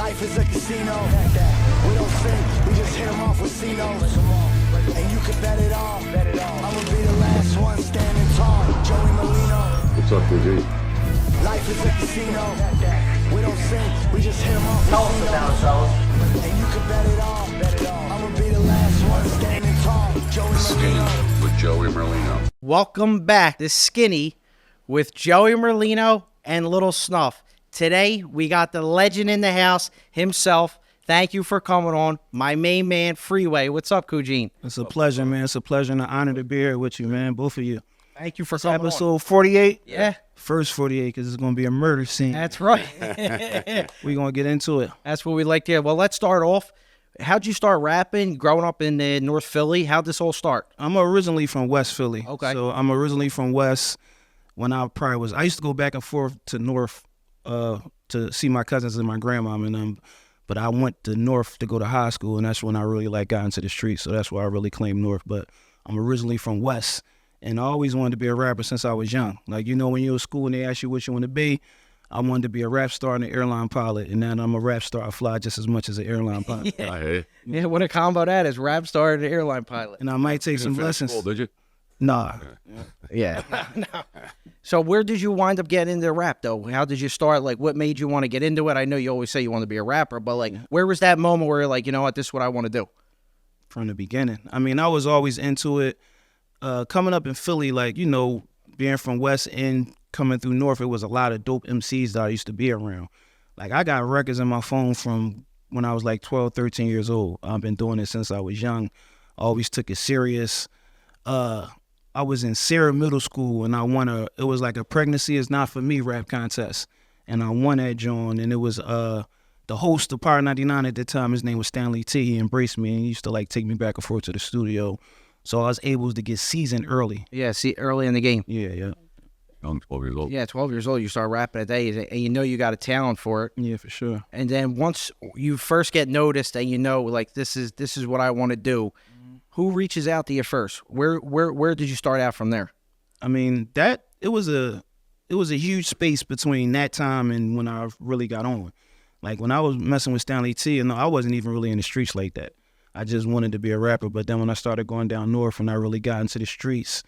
Life is a casino. We don't sink, we just hit them off with C-notes. And you can bet it all. I'ma be the last one standing tall. Joey Merlino. What's up, G? Life is a casino. We don't sink, we just hit them off with C-notes. And you can bet it all. I'ma be the last one standing tall. Joey Skinny Merlino. with Joey Merlino. Welcome back to Skinny with Joey Merlino and Lil Snuff. Today, we got the legend in the house himself. Thank you for coming on. My main man, Freeway. What's up, Kujin? It's a pleasure, man. It's a pleasure and an honor to be here with you, man. Both of you. Thank you for coming Episode 48? Yeah. First 48, because it's going to be a murder scene. That's right. We're going to get into it. That's what we like to hear. Well, let's start off. How'd you start rapping, growing up in North Philly? How'd this all start? I'm originally from West Philly. Okay. So I'm originally from West. When I used to go back and forth to North to see my cousins and my grandmom and them. But I went to North to go to high school, and that's when I really got into the streets. So that's why I really claim North. But I'm originally from West, and I always wanted to be a rapper since I was young. Like, you know, when you're in school and they ask you what you want to be, I wanted to be a rap star and an airline pilot. And now I'm a rap star. I fly just as much as an airline pilot. Yeah. I hear. Yeah, what a combo that is. Rap star and airline pilot. And I might take You some didn't finish lessons. school, did you? Nah. Yeah. No. So where did you wind up getting into rap, though? How did you start? Like, what made you want to get into it? I know you always say you want to be a rapper, but, like, where was that moment where you're like, you know what, this is what I want to do? From the beginning. I mean, I was always into it. Coming up in Philly, like, you know, being from West and coming through North, it was a lot of dope MCs that I used to be around. Like, I got records in my phone from when I was like 12, 13 years old. I've been doing it since I was young. I always took it serious. I was in Sarah Middle School, and I won it was like a Pregnancy Is Not For Me rap contest. And I won that joint, and it was the host of Power 99 at the time. His name was Stanley T. He embraced me, and he used to, like, take me back and forth to the studio. So I was able to get seasoned early. Yeah, see, early in the game. Yeah. Young, 12 years old. Yeah, 12 years old, you start rapping at that age, and you know you got a talent for it. Yeah, for sure. And then once you first get noticed and you know, like, this is what I want to do, who reaches out to you first? Where did you start out from there? I mean, it was a huge space between that time and when I really got on. Like, when I was messing with Stanley T, and I wasn't even really in the streets like that. I just wanted to be a rapper. But then when I started going down North and I really got into the streets,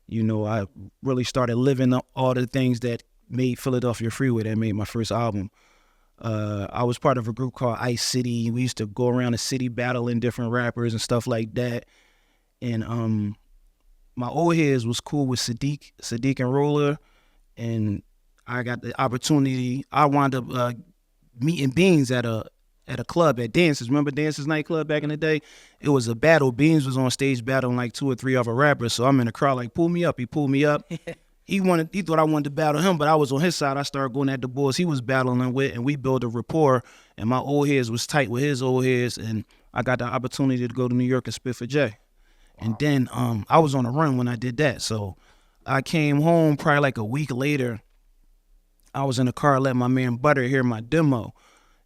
you know, I really started living all the things that made Philadelphia Freeway, that made my first album. I was part of a group called Ice City. We used to go around the city battling different rappers and stuff like that. And my old heads was cool with Sadiq and Roller. And I got the opportunity. I wound up meeting Beans at a club at Dances. Remember Dances nightclub back in the day? It was a battle. Beans was on stage battling like 2 or 3 other rappers. So I'm in the crowd like, pull me up. He pulled me up. He thought I wanted to battle him, but I was on his side. I started going at the boys he was battling with, and we built a rapport. And my old heads was tight with his old heads, and I got the opportunity to go to New York and spit for Jay. Wow. And then I was on the run when I did that. So I came home probably like a week later. I was in the car, let my man Butter hear my demo,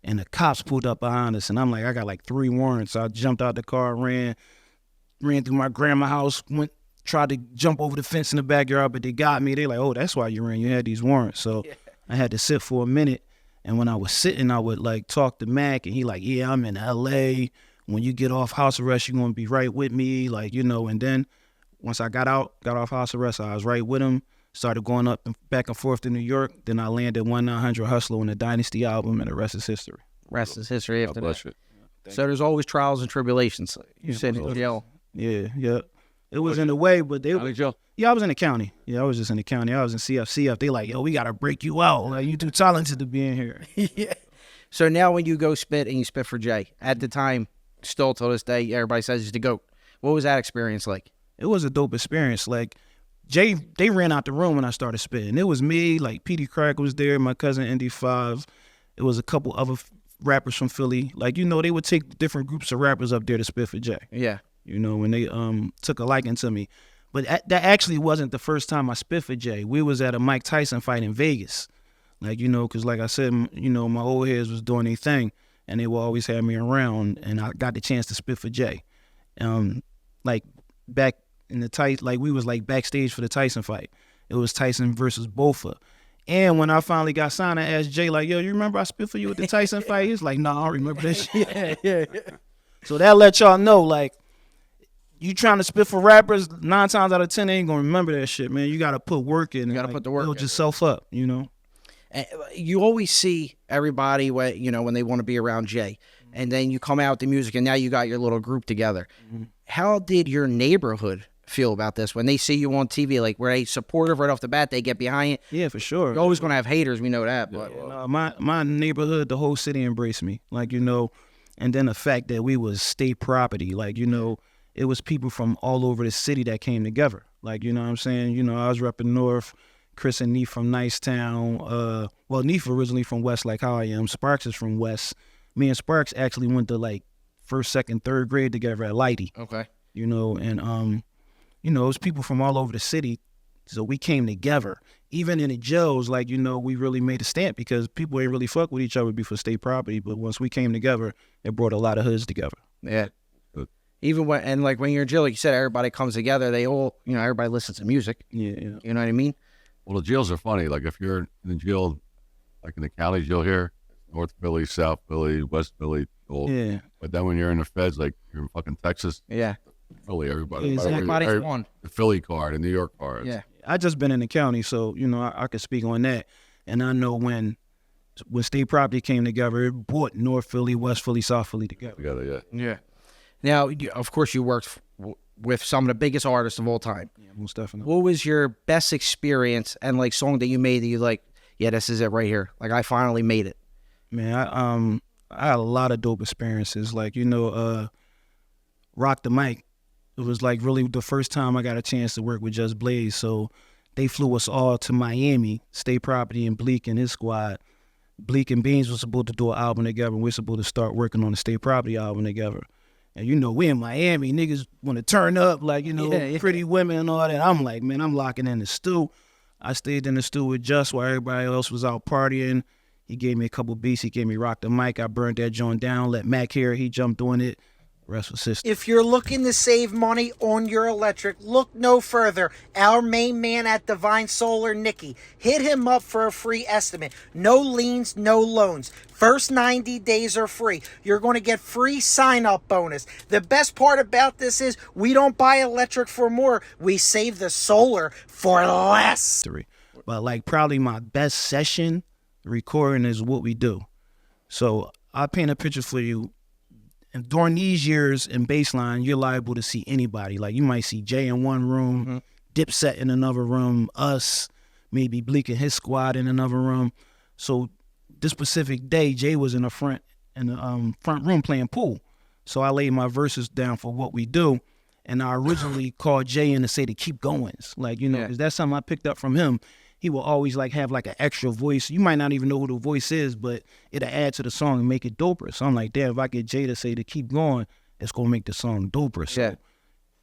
and the cops pulled up behind us. And I'm like, I got like 3 warrants. So I jumped out the car, ran through my grandma's house, tried to jump over the fence in the backyard, but they got me. They like, oh, that's why you ran. You had these warrants. So yeah. I had to sit for a minute. And when I was sitting, I would like talk to Mac, and he like, yeah, I'm in L.A. When you get off house arrest, you're going to be right with me. Like, you know, and then once I got off house arrest, I was right with him. Started going up and back and forth to New York. Then I landed 1-900 Hustler on the Dynasty album, and the rest is history. Rest is history after that. You. So there's always trials and tribulations. You said in jail. Yeah. It was in the way, but they were. Yeah, I was in the county. Yeah, I was just in the county. I was in CF. They like, yo, we got to break you out. Like, you too talented to be in here. Yeah. So now when you go spit and you spit for Jay, at the time, still to this day, everybody says he's the GOAT. What was that experience like? It was a dope experience. Like, Jay, they ran out the room when I started spitting. It was me, like, Petey Crack was there, my cousin Indy 5. It was a couple other rappers from Philly. Like, you know, they would take different groups of rappers up there to spit for Jay. Yeah. You know, when they took a liking to me. But that actually wasn't the first time I spit for Jay. We was at a Mike Tyson fight in Vegas. Like, you know, because like I said, you know, my old heads was doing their thing, and they will always have me around, and I got the chance to spit for Jay. Like, back in the Tyson, like, we was like backstage for the Tyson fight. It was Tyson versus Bofa. And when I finally got signed, I asked Jay, like, yo, you remember I spit for you at the Tyson fight? He's like, no, I don't remember that shit. yeah. So that let y'all know, like, you trying to spit for rappers, 9 times out of 10, they ain't gonna remember that shit, man. You gotta put work in. You gotta put the work in. Build yourself up, you know? And you always see everybody when they want to be around Jay, and then you come out with the music, and now you got your little group together. How did your neighborhood feel about this when they see you on TV? Like, were they supportive right off the bat? They get behind it? Yeah, for sure. You're always gonna have haters, we know that. But My neighborhood, the whole city embraced me, like, you know, and then the fact that we was state property, like, you know, it was people from all over the city that came together. Like, you know what I'm saying? You know, I was repping North, Chris and Neef from Nicetown. Well, Neef originally from West, like how I am. Sparks is from West. Me and Sparks actually went to like 1st, 2nd, 3rd grade together at Lighty. okay, You know, and you know, it was people from all over the city. So we came together. Even in the jails, like, you know, we really made a stamp because people ain't really fuck with each other before state property. But once we came together, it brought a lot of hoods together. yeah. Even when you're in jail, like you said, everybody comes together. They all, everybody listens to music. Yeah. You know what I mean? Well, the jails are funny. Like if you're in the jail, like in the counties, you'll hear North Philly, South Philly, West Philly. Yeah. But then when you're in the feds, like you're in fucking Texas, Yeah. Philly, everybody. Exactly. Everybody's one. The Philly card, the New York card. Yeah. I just been in the county, so, you know, I could speak on that. And I know when state property came together, it brought North Philly, West Philly, South Philly together. Together, yeah. Yeah. Now, of course, you worked with some of the biggest artists of all time. Yeah, most definitely. What was your best experience and like song that you made that you like? Yeah, this is it right here. Like I finally made it. Man, I had a lot of dope experiences. Like, you know, Rock the Mic. It was like really the first time I got a chance to work with Just Blaze. So they flew us all to Miami, State Property, and Bleak and his squad. Bleak and Beans was supposed to do an album together, and we're supposed to start working on the State Property album together. And, you know, we in Miami, niggas want to turn up, like, you know, pretty women and all that. I'm like, man, I'm locking in the stew. I stayed in the stew with Just while everybody else was out partying. He gave me a couple beats. He gave me Rock the Mic. I burned that joint down, let Mac hear it. He jumped on it. Rest was history. If you're looking to save money on your electric, look no further. Our main man at Divine Solar, Nikki. Hit him up for a free estimate. No liens, no loans. First 90 days are free. You're going to get free sign-up bonus. The best part about this is we don't buy electric for more. We save the solar for less. But, like, probably my best session recording is What We Do. So I paint a picture for you. And during these years in baseline, you're liable to see anybody. Like, you might see Jay in one room, Dipset in another room, us, maybe Bleak and his squad in another room. So this specific day, Jay was in the front room playing pool. So I laid my verses down for What We Do. And I originally called Jay in to say to keep going. Like, you know, because that's something I picked up from him. He will always like have like an extra voice. You might not even know who the voice is, but it'll add to the song and make it doper. So I'm like, damn, if I get Jay to say to keep going, it's gonna make the song doper. So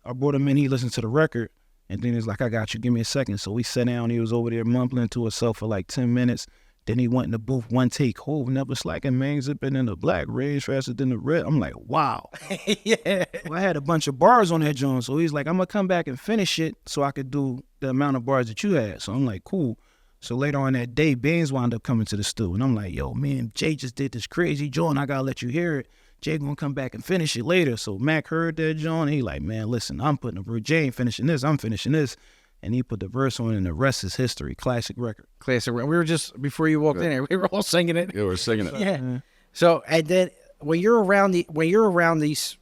I brought him in, he listened to the record, and then he's like, I got you, give me a second. So we sat down, he was over there mumbling to himself for like 10 minutes. Then he went in the booth, one take, oh, never slacking, man, zipping in the black, range faster than the red. I'm like, wow. Well, I had a bunch of bars on that joint. So he's like, I'm gonna come back and finish it so I could do the amount of bars that you had. So I'm like, cool. So later on that day, Beans wound up coming to the studio. And I'm like, yo, man, Jay just did this crazy joint. I gotta let you hear it. Jay gonna come back and finish it later. So Mac heard that joint. He like, man, listen, I'm putting a verse. Jay ain't finishing this. I'm finishing this. And he put the verse on, and the rest is history. Classic record. Classic. We were just, before you walked in here, we were all singing it. Yeah, we're singing it. Yeah. So, and then when you're around these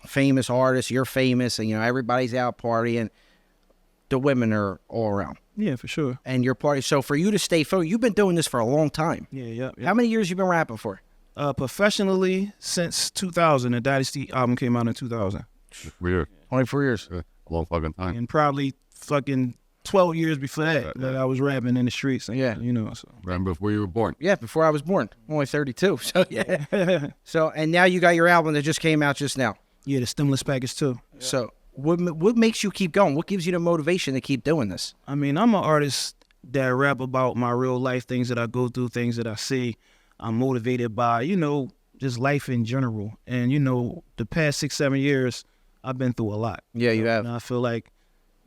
famous artists, you're famous, and everybody's out partying. The women are all around. Yeah, for sure. And your party. So for you to stay focused, you've been doing this for a long time. Yeah. How many years you been rapping for? Professionally since 2000. The Dynasty album came out in 2000. Weird. 24 years. A long fucking time. And probably fucking 12 years before that I was rapping in the streets. And, So. Remember before you were born. Yeah, before I was born. I'm only 32. So yeah. So, and now you got your album that just came out just now. Yeah, the stimulus package too. Yeah. So what makes you keep going? What gives you the motivation to keep doing this? I mean, I'm an artist that rap about my real life, things that I go through, things that I see. I'm motivated by, just life in general. And, the past 6-7 years, I've been through a lot. Yeah, you have. And I feel like,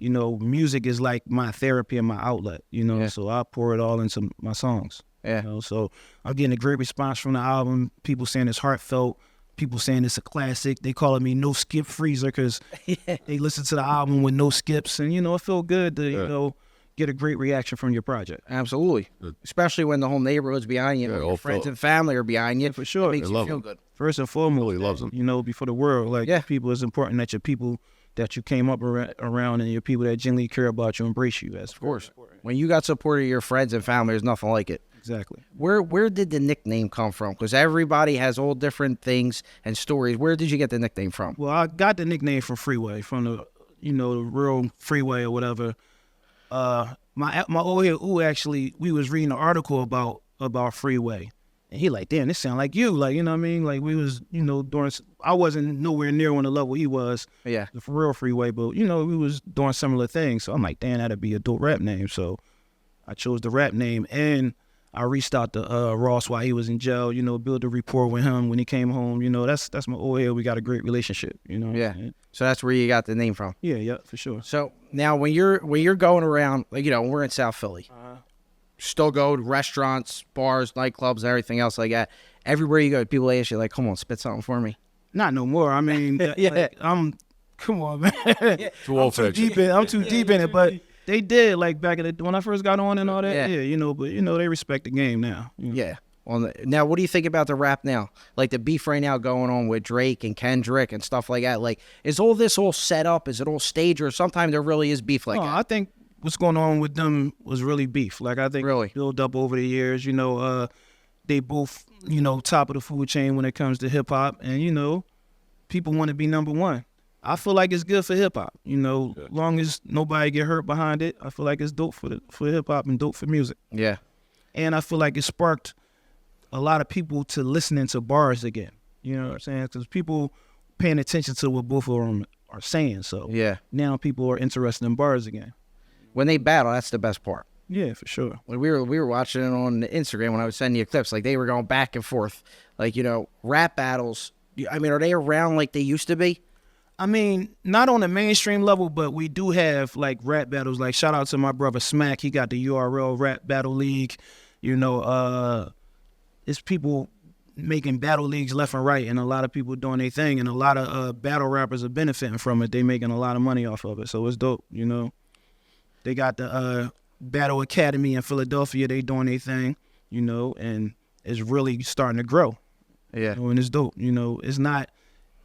you know, music is like my therapy and my outlet, you know, so I pour it all into my songs. Yeah. You know? So I'm getting a great response from the album. People saying it's heartfelt. People saying it's a classic. They calling me No Skip Freezer because they listen to the album with no skips. And, you know, it felt good to, you know, get a great reaction from your project. Absolutely. Especially when the whole neighborhood's behind you. Yeah, Your all friends felt- and family are behind you. For sure. It makes They you love feel him. good. First and foremost, Really loves them. you know, before the world, like people, it's important that your people that you came up around and your people that genuinely care about you embrace you. That's Of course. When you got support of your friends and family, there's nothing like it. Exactly. Where did the nickname come from? Because everybody has all different things and stories. Where did you get the nickname from? Well, I got the nickname from Freeway, from the, you know, the real Freeway or whatever. My old head, actually, we was reading an article about Freeway. And he like, damn, this sound like you. Like, you know what I mean? Like, we was, you know, I wasn't nowhere near on the level he was. Yeah. The real Freeway, but, you know, we was doing similar things. So I'm like, damn, that'd be a dope rap name. So I chose the rap name, and I reached out to Ross while he was in jail, you know, build a rapport with him when he came home. You know, that's my old head. We got a great relationship, you know? Yeah. So that's where you got the name from. Yeah, for sure. So now when you're going around, like, you know, we're in South Philly. Still go to restaurants, bars, nightclubs, everything else like that. Everywhere you go, people ask you, like, come on, spit something for me. Not no more. I mean, like, come on, man. Too old for that. I'm too deep in it, but they did, like, back in when I first got on and all that. Yeah. Yeah, you know, but, you know, they respect the game now. You know? Yeah. Well, now, what do you think about the rap now? Like the beef right now going on with Drake and Kendrick and stuff like that. Like, is all this all set up? Is it all staged, or sometimes there really is beef like No, that? I think what's going on with them was really beef. Like, I think Really? built up over the years. You know, they both, you know, top of the food chain when it comes to hip hop, and you know, people want to be number one. I feel like it's good for hip hop. You know, long as nobody get hurt behind it, I feel like it's dope for hip hop and dope for music. Yeah. And I feel like it sparked a lot of people to listening to bars again. You know what I'm saying? Because people paying attention to what both of them are saying. So Yeah. now people are interested in bars again. When they battle, that's the best part. Yeah, for sure. When we were watching it on Instagram when I was sending you clips, like they were going back and forth. Like, you know, rap battles. I mean, are they around like they used to be? I mean, not on the mainstream level, but we do have like rap battles. Like, shout out to my brother Smack. He got the URL Rap Battle League. You know, it's people making battle leagues left and right, and a lot of people doing their thing, and a lot of battle rappers are benefiting from it. They making a lot of money off of it, so it's dope. You know, they got the Battle Academy in Philadelphia. They doing their thing, you know, and it's really starting to grow. Yeah. You know, and it's dope. You know, it's not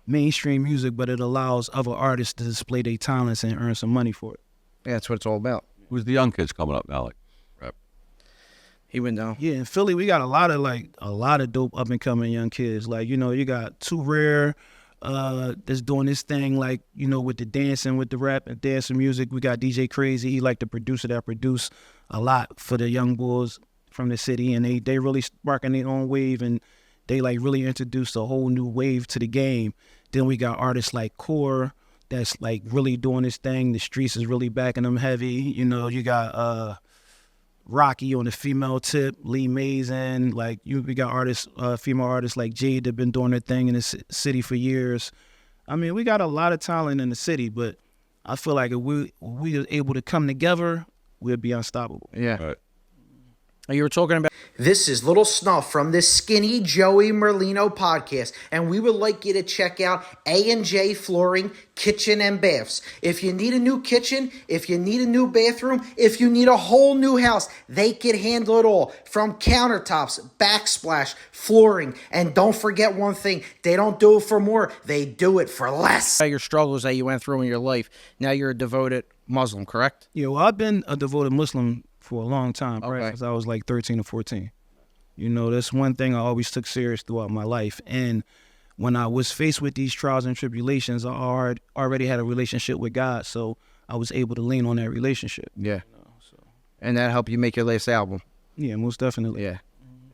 mainstream music, but it allows other artists to display their talents and earn some money for it. Yeah, that's what it's all about. Who's the young kids coming up now? Like, rap? He went down. Yeah, in Philly, we got a lot of dope up and coming young kids. Like, you know, you got Too Rare, that's doing this thing, like, you know, with the dancing, with the rap and dancing music. We got DJ Crazy. He like the producer that produce a lot for the young boys from the city, and they really sparking their own wave, and they like really introduced a whole new wave to the game. Then we got artists like Core that's like really doing this thing. The streets is really backing them heavy. You know, you got Rocky on the female tip, Lee Mason, like we got artists, female artists like Jade that been doing their thing in the city for years. I mean, we got a lot of talent in the city, but I feel like if we are able to come together, we'll be unstoppable. Yeah. Right. You were talking about. This is Little Snuff from the Skinny Joey Merlino Podcast, and we would like you to check out A&J Flooring, Kitchen and Baths. If you need a new kitchen, if you need a new bathroom, if you need a whole new house, they can handle it all. From countertops, backsplash, flooring, and don't forget one thing, they don't do it for more, they do it for less. Your struggles that you went through in your life. Now you're a devoted Muslim, correct? Yeah, well, I've been a devoted Muslim for a long time, Okay. right? Since I was like 13 or 14. You know, that's one thing I always took serious throughout my life. And when I was faced with these trials and tribulations, I already had a relationship with God, so I was able to lean on that relationship. Yeah. And that helped you make your latest album. Yeah, most definitely. Yeah.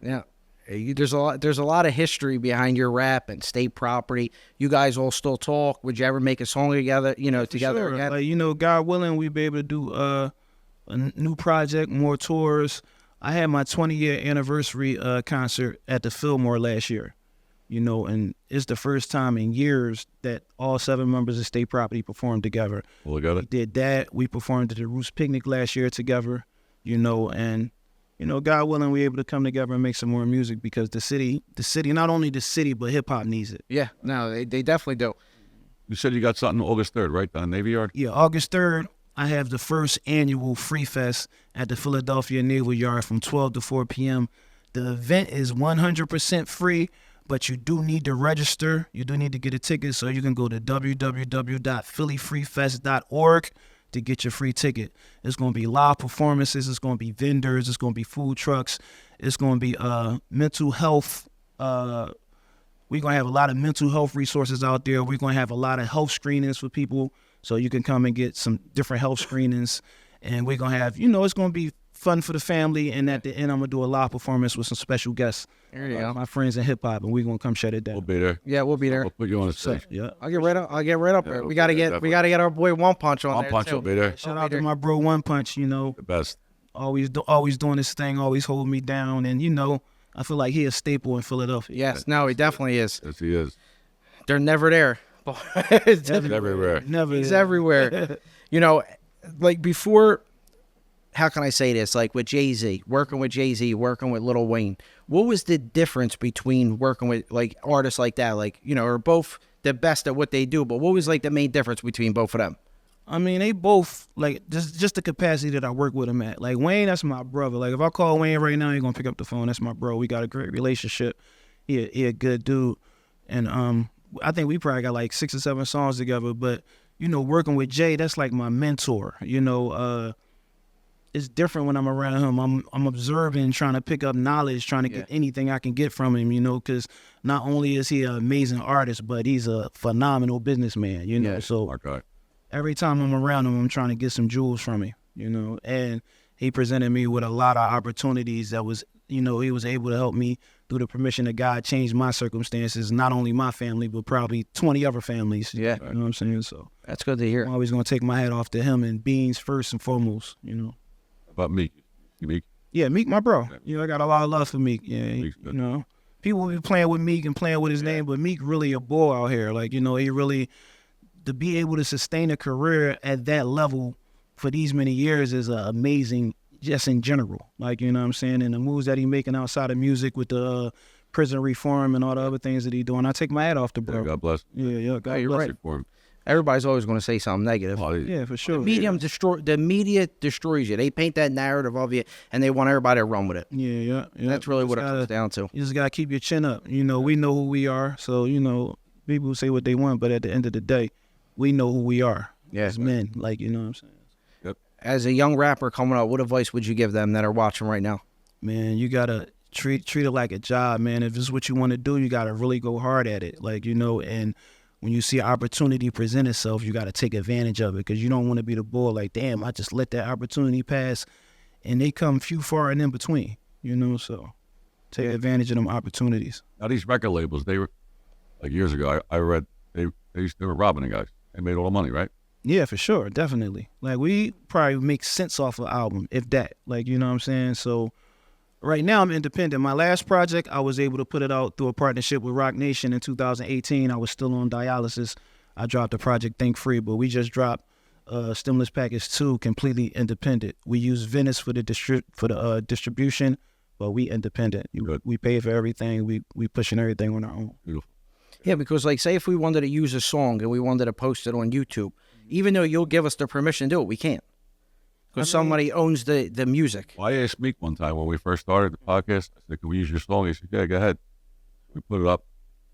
Yeah. There's a lot of history behind your rap and state property. You guys all still talk. Would you ever make a song together? You know, together Sure. again? Like, you know, God willing, we'd be able to do a new project, more tours. I had my 20-year anniversary concert at the Fillmore last year. you know, and it's the first time in years that all 7 members of State Property performed together. Well, we got We it. did that. We performed at the Roots Picnic last year together, you know, and, you know, God willing, we're able to come together and make some more music because the city, not only the city, but hip hop needs it. Yeah, no, they definitely do. You said you got something August 3rd, right? Down in Navy Yard? Yeah, August 3rd, I have the first annual Free Fest at the Philadelphia Naval Yard from 12 to 4 p.m. The event is 100% free, but you do need to register. You do need to get a ticket, so you can go to www.phillyfreefest.org to get your free ticket. It's going to be live performances. It's going to be vendors. It's going to be food trucks. It's going to be mental health. We're going to have a lot of mental health resources out there. We're going to have a lot of health screenings for people, so you can come and get some different health screenings. And we're going to have, you know, it's going to be fun for the family. And at the end, I'm going to do a live performance with some special guests. There you go. My friends in hip hop, and we're going to come shut it We'll down. be there. Yeah, we'll be there. We'll put you on the stage. Yeah. I'll get right up there. we'll We gotta be get there, get our boy One Punch on One there Punch too. will be there. Shout out to my bro One Punch, you know, The best. always doing his thing, always holding me down. And, you know, I feel like he a staple in Philadelphia. Yes, no, he definitely is. Yes, he is. They're never there. He's everywhere. Never. He's everywhere. You know, like before, how can I say this? Like with Jay-Z, working with Lil Wayne, what was the difference between working with like artists like that? Like, you know, are both the best at what they do, but what was like the main difference between both of them? I mean, they both, like, just the capacity that I work with them at. Like, Wayne, that's my brother. Like, if I call Wayne right now, he's going to pick up the phone. That's my bro. We got a great relationship. He a good dude. And I think we probably got like 6 or 7 songs together. But, you know, working with Jay, that's like my mentor. You know, it's different when I'm around him. I'm observing, trying to pick up knowledge, trying to get anything I can get from him, you know, because not only is he an amazing artist, but he's a phenomenal businessman, you know. So Smart guy. every time I'm around him, I'm trying to get some jewels from him, you know. And he presented me with a lot of opportunities that was, you know, he was able to help me through the permission of God change my circumstances, not only my family, but probably 20 other families. Yeah. You know what I'm saying? So That's good to hear. I'm always going to take my hat off to him and Beans first and foremost, you know. About Meek. You Meek? Yeah, Meek, my bro. You know, I got a lot of love for Meek. Yeah, Meek's you good. know, people be playing with Meek and playing with his name, but Meek really a bull out here. Like, you know, he really, to be able to sustain a career at that level for these many years is amazing, just in general. Like, you know what I'm saying? And the moves that he making outside of music with the prison reform and all the other things that he doing, I take my hat off the Yeah, bro. God bless. Yeah, God you're bless right. him. For him. Everybody's always going to say something negative. Oh, Yeah, for sure. The media destroys you. They paint that narrative of you, and they want everybody to run with it. Yeah. That's really what it Just comes gotta- down to. You just gotta keep your chin up. You know, we know who we are. So, you know, people say what they want, but at the end of the day, we know who we are as men. Like, you know what I'm saying? As a young rapper coming up, what advice would you give them that are watching right now? Man, you gotta treat it like a job, man. If this is what you want to do, you gotta really go hard at it. Like, you know, and when you see opportunity present itself, you gotta take advantage of it because you don't want to be the bull like, damn, I just let that opportunity pass, and they come few far and in between. You know, so take advantage of them opportunities. Now these record labels, they were like years ago. I read they were robbing the guys. They made all the money, right? Yeah, for sure, definitely. Like, we probably make sense off an album, if that. Like, you know what I'm saying? So right now I'm independent. My last project, I was able to put it out through a partnership with Rock Nation in 2018. I was still on dialysis. I dropped the project Think Free, but we just dropped Stimulus Package 2 completely independent. We use Venice for the distribution, but we independent. Good. We pay for everything. We pushing everything on our own. Beautiful. Yeah, because like say if we wanted to use a song and we wanted to post it on YouTube, even though you'll give us the permission to do it, we can't. Because somebody owns the music. Well, I asked Meek one time when we first started the podcast. I said, "Can we use your song?" He said, "Yeah, go ahead." We put it up.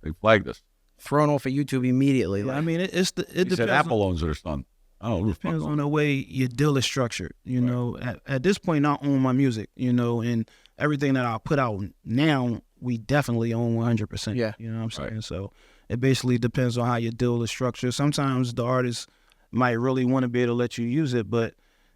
They flagged us. Thrown off of YouTube immediately. Yeah, I mean, it He depends. said Apple owns it or something. I don't know. Depends on the way your deal is structured. You know, at this point, I own my music, you know, and everything that I put out now, we definitely own 100%. Yeah. You know what I'm saying? Right. So it basically depends on how your deal is structured. Sometimes the artist might really want to be able to let you use it, but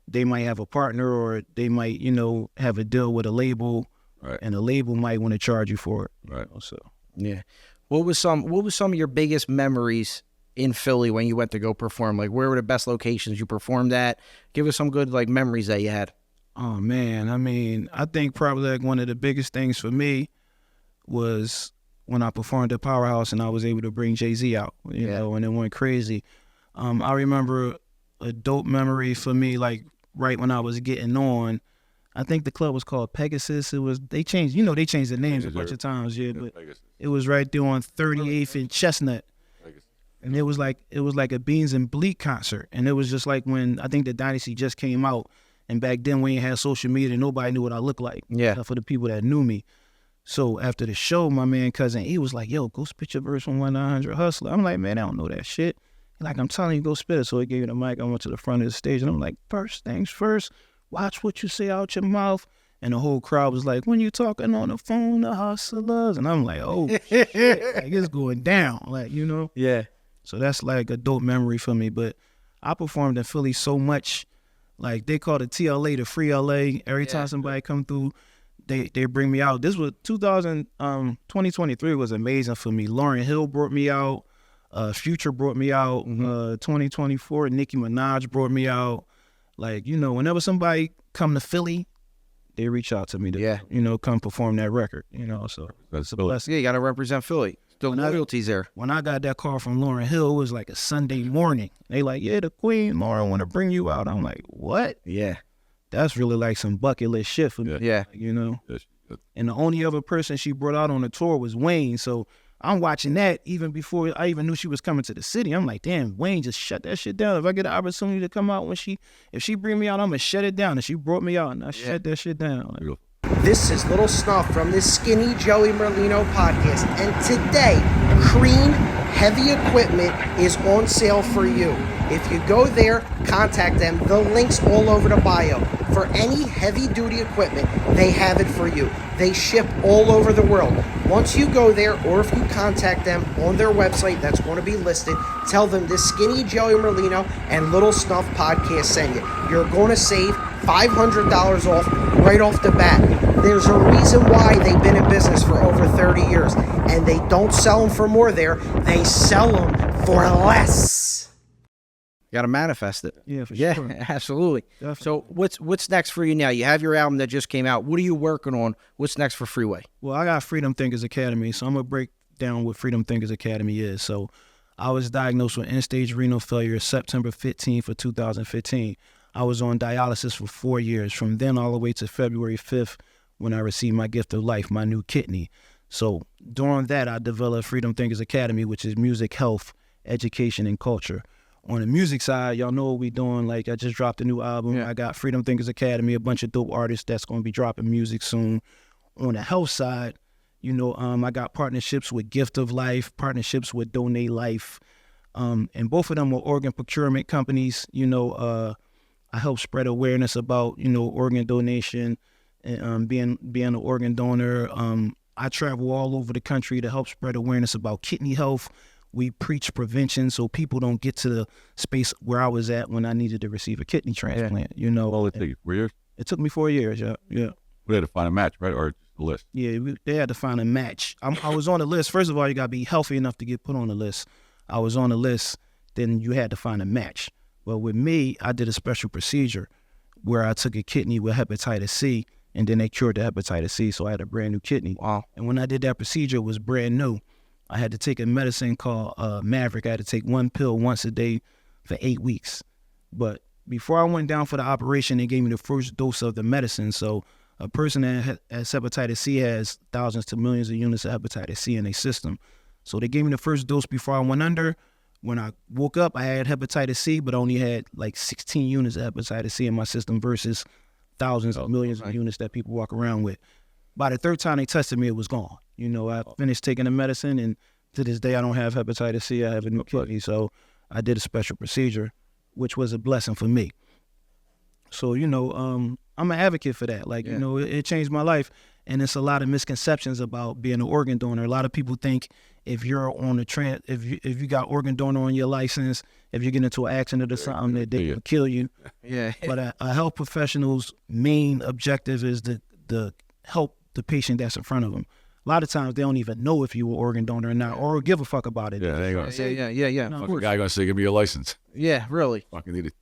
they might have a partner or they might, you know, have a deal with a label, Right. and the label might want to charge you for it. you Right. know, so. Yeah. What was some of your biggest memories in Philly when you went to go perform? Like, where were the best locations you performed at? Give us some good like memories that you had. Oh man, I mean, I think probably like one of the biggest things for me was when I performed at Powerhouse and I was able to bring Jay-Z out, you know, and it went crazy. I remember a dope memory for me, like right when I was getting on. I think the club was called Pegasus. They changed the names a bunch of times, but Pegasus. it was right there on 38th and Chestnut. And it was like a Beans and Bleak concert. And it was just like when I think the Dynasty just came out. And back then we ain't had social media, nobody knew what I looked like. Yeah. For the people that knew me. So after the show, my man cousin, he was like, yo, go spit your verse on 1-900 Hustler. I'm like, man, I don't know that shit. He like, I'm telling you, go spit it. So he gave me the mic. I went to the front of the stage and I'm like, first things first, watch what you say out your mouth. And the whole crowd was like, when you talking on the phone to hustlers. And I'm like, oh, shit. Like, it's going down. Like, you know? Yeah. So that's like a dope memory for me. But I performed in Philly so much. Like, they call it TLA, the free LA. Every time somebody come through, they bring me out. This was 2023 was amazing for me. LAuryn Hill brought me out. Future brought me out. 2024, Nicki Minaj brought me out. Like, you know, whenever somebody come to Philly, they reach out to me to, you know, come perform that record, you know, so it's a blessing. Yeah, you got to represent Philly. The loyalty's there. When I got that call from LAuryn Hill, it was like a Sunday morning. They like, yeah, the Queen, Lauren, want to bring you out. I'm like, what? Yeah. That's really like some bucket list shit for me. Yeah. You know? Yes. And the only other person she brought out on the tour was Wayne. So I'm watching that even before I even knew she was coming to the city. I'm like, damn, Wayne just shut that shit down. If I get an opportunity to come out if she bring me out, I'm going to shut it down. And she brought me out and I shut that shit down. Like, This is Little Snuff from the Skinny Joey Merlino Podcast, and today, Crean Heavy Equipment is on sale for you. If you go there, contact them. The link's all over the bio. For any heavy-duty equipment, they have it for you. They ship all over the world. Once you go there, or if you contact them on their website that's going to be listed, tell them this Skinny Joey Merlino and Little Snuff Podcast sent you. You're going to save $500 off right off the bat. There's a reason why they've been in business for over 30 years, and they don't sell them for more there. They sell them for less. You got to manifest it. yeah, for Yeah, sure. absolutely. Definitely. So what's next for you now? You have your album that just came out. What are you working on? What's next for Freeway? Well, I got Freedom Thinkers Academy, so I'm going to break down what Freedom Thinkers Academy is. So I was diagnosed with end-stage renal failure September 15th of 2015. I was on dialysis for 4 years, from then all the way to February 5th when I received my gift of life, my new kidney. So during that, I developed Freedom Thinkers Academy, which is music, health, education, and culture. On the music side, y'all know what we doing. Like, I just dropped a new album. Yeah. I got Freedom Thinkers Academy, a bunch of dope artists that's going to be dropping music soon. On the health side, you know, I got partnerships with Gift of Life, partnerships with Donate Life, and both of them were organ procurement companies. You know, I help spread awareness about, you know, organ donation and being an organ donor. I travel all over the country to help spread awareness about kidney health. We preach prevention so people don't get to the space where I was at when I needed to receive a kidney transplant. You know, Well, it took you 4 years. it took me 4 years. Yeah. We had to find a match, right? Or just a list. Yeah, they had to find a match. I was on the list. First of all, you got to be healthy enough to get put on the list. I was on the list. Then you had to find a match. Well, with me, I did a special procedure where I took a kidney with hepatitis C, and then they cured the hepatitis C, so I had a brand new kidney. Wow. And when I did that procedure, it was brand new. I had to take a medicine called Maverick. I had to take one pill once a day for 8 weeks. But before I went down for the operation, they gave me the first dose of the medicine. So a person that has hepatitis C has thousands to millions of units of hepatitis C in their system. So they gave me the first dose before I went under. When I woke up, I had hepatitis C, but only had like 16 units of hepatitis C in my system versus thousands of millions of units that people walk around with. By the third time they tested me, it was gone. You know, I finished taking the medicine, and to this day, I don't have hepatitis C. I have a new kidney, so I did a special procedure, which was a blessing for me. So, you know, I'm an advocate for that. Like, you know, it changed my life, and it's a lot of misconceptions about being an organ donor. A lot of people think if you're on a if you got organ donor on your license, if you get into an accident or something, that they will kill you. Yeah. But a health professional's main objective is to help the patient that's in front of them. A lot of times they don't even know if you were organ donor or not, or give a fuck about it. Yeah, they ain't gonna say. Yeah. No, Fuck the guy gonna say, give me your license. Yeah, really. Fucking need it.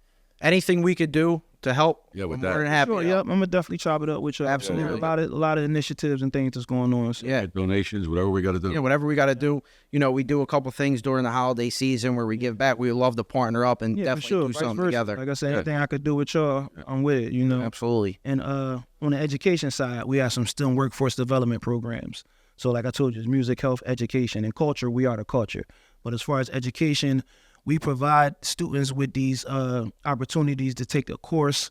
anything we could do to help, Yeah, with we're more that. than happy. Sure, to yep. help. I'm gonna definitely chop it up with you. Absolutely. A lot of initiatives and things that's going on. So. Yeah. Donations, whatever we got to do. Yeah, whatever we got to do. We do a couple things during the holiday season where we give back. We would love to partner up and Yeah, for definitely sure. do Vice something versa. together. Like I said, anything I could do with y'all, I'm with it. Absolutely. And on the education side, we have some STEM workforce development programs. So like I told you, it's music, health, education, and culture. We are the culture. But as far as education, we provide students with these opportunities to take a course.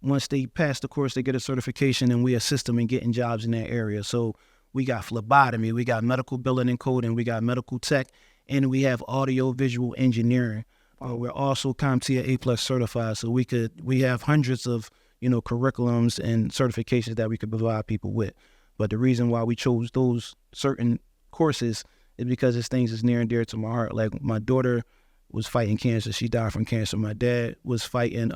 Once they pass the course, they get a certification, and we assist them in getting jobs in that area. So we got phlebotomy, we got medical billing and coding, we got medical tech, and we have audio visual engineering. We're also CompTIA A+ certified, so we have hundreds of curriculums and certifications that we could provide people with. But the reason why we chose those certain courses is because it's things that's near and dear to my heart. Like my daughter was fighting cancer; she died from cancer. My dad was fighting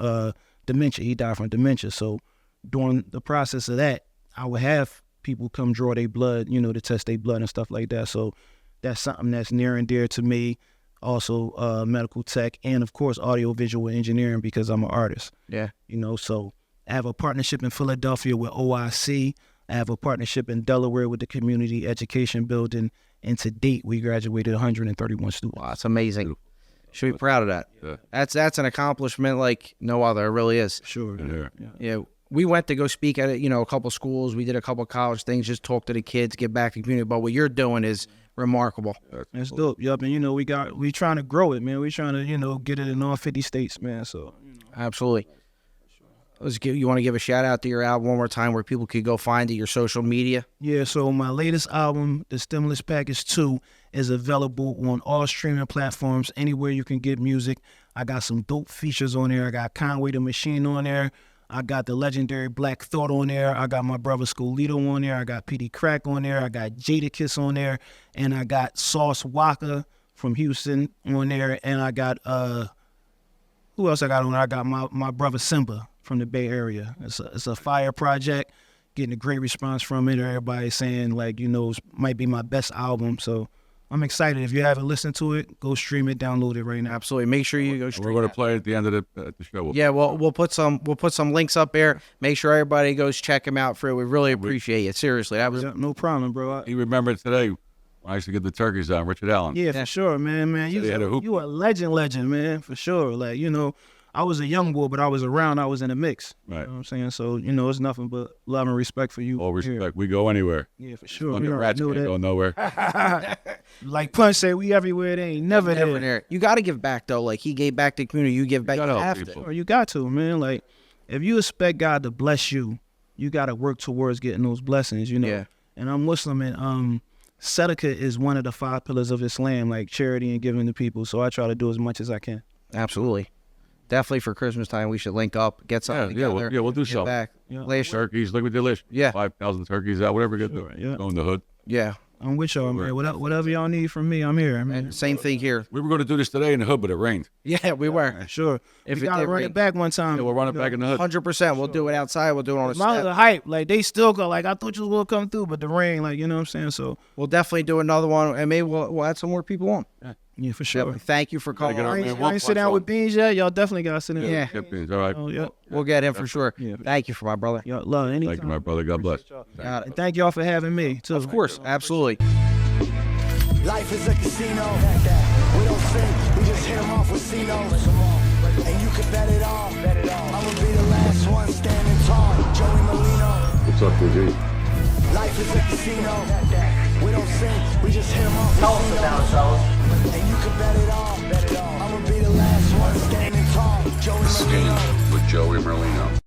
dementia; he died from dementia. So during the process of that, I would have people come draw their blood, to test their blood and stuff like that. So that's something that's near and dear to me. Also, medical tech, and of course, audio visual engineering because I'm an artist. Yeah. So I have a partnership in Philadelphia with OIC. I have a partnership in Delaware with the Community Education Building. And to date, we graduated 131 students. Wow, that's amazing. Should be proud of that. Yeah. That's an accomplishment like no other. It really is. Sure. Yeah. Yeah. We went to go speak at a couple schools. We did a couple college things, just talk to the kids, get back to the community. But what you're doing is remarkable. That's dope. Yup. And we trying to grow it, man. We trying to get it in all 50 states, man. So Absolutely. You want to give a shout out to your album one more time where people could go find it, your social media? yeah, so my latest album, The Stimulus Package 2, is available on all streaming platforms, anywhere you can get music. I got some dope features on there. I got Conway the Machine on there. I got the legendary Black Thought on there. I got my brother Scolito on there. I got PD Crack on there. I got Jadakiss on there. And I got Sauce Walker from Houston on there. And I got, who else I got on there? I got my brother Simba from the Bay Area. It's a fire project, getting a great response from it. Everybody saying it might be my best album. So I'm excited. If you haven't listened to it, go stream it, download it right now. Absolutely. Make sure you go We're stream going to that. play at the end of the show. Yeah, well, we'll put some links up there. Make sure everybody goes check him out for it. We really appreciate it. Seriously, that was Yeah, no problem, bro. You remember today when I used to get the turkeys on Richard Allen. Yeah, for sure, man. they had a hoop. You a legend, man, for sure. I was a young boy, but I was around. I was in the mix. Right. You know what I'm saying? So, it's nothing but love and respect for you. All respect. here. We go anywhere. Yeah, for sure. Fucking We rats already can't know go nowhere. that. Like Punch said, we everywhere. They ain't never never there. there. You got to give back though. Like he gave back to the community, you give back. gotta You help have people. to. Or you got to, man. Like, if you expect God to bless you, you got to work towards getting those blessings, Yeah. And I'm Muslim, and Sadaqah is one of the 5 pillars of Islam, like charity and giving to people. So I try to do as much as I can. Absolutely. Definitely for Christmas time, we should link up, get something Yeah, together. we'll do get something. back. Yeah. Last year. Turkeys, like we did last. Yeah. 5,000 turkeys out, whatever we get Sure, to. yeah. Go in the hood. Yeah. I'm with y'all, man. Whatever y'all need from me, I'm here. And same thing here. We were going to do this today in the hood, but it rained. Yeah, we were. Sure. If we it gotta did run rain. it back one time. Yeah, we'll run it back in the hood. 100%. We'll do it outside. We'll do it on a My step. hype, like they still go. Like I thought you was gonna come through, but the rain, like you know what I'm saying. So We'll definitely do another one, and maybe we'll add some more people on. yeah, for Yep. sure. Thank you for calling. get our I man ain't, Wolf I ain't sit down on. with Beans yet. Y'all definitely gotta sit down. Yeah. Get beans, all right. Oh yeah. We'll get him for sure. Yeah. Thank you for my brother. Y'all love anytime. Thank you, my brother. God bless. Got it. And thank y'all for having me too. Of course, absolutely. Life is a casino. We don't sing, we just hit 'em off with C-notes. And you can bet it all. I'ma be the last one standing tall. Joey Merlino. What's up, G? Life is a casino. We don't sing, we just hit 'em off with C-notes. And you can bet it all. I'ma be the last one standing tall. Joey Skinny Merlino. with Joey Merlino.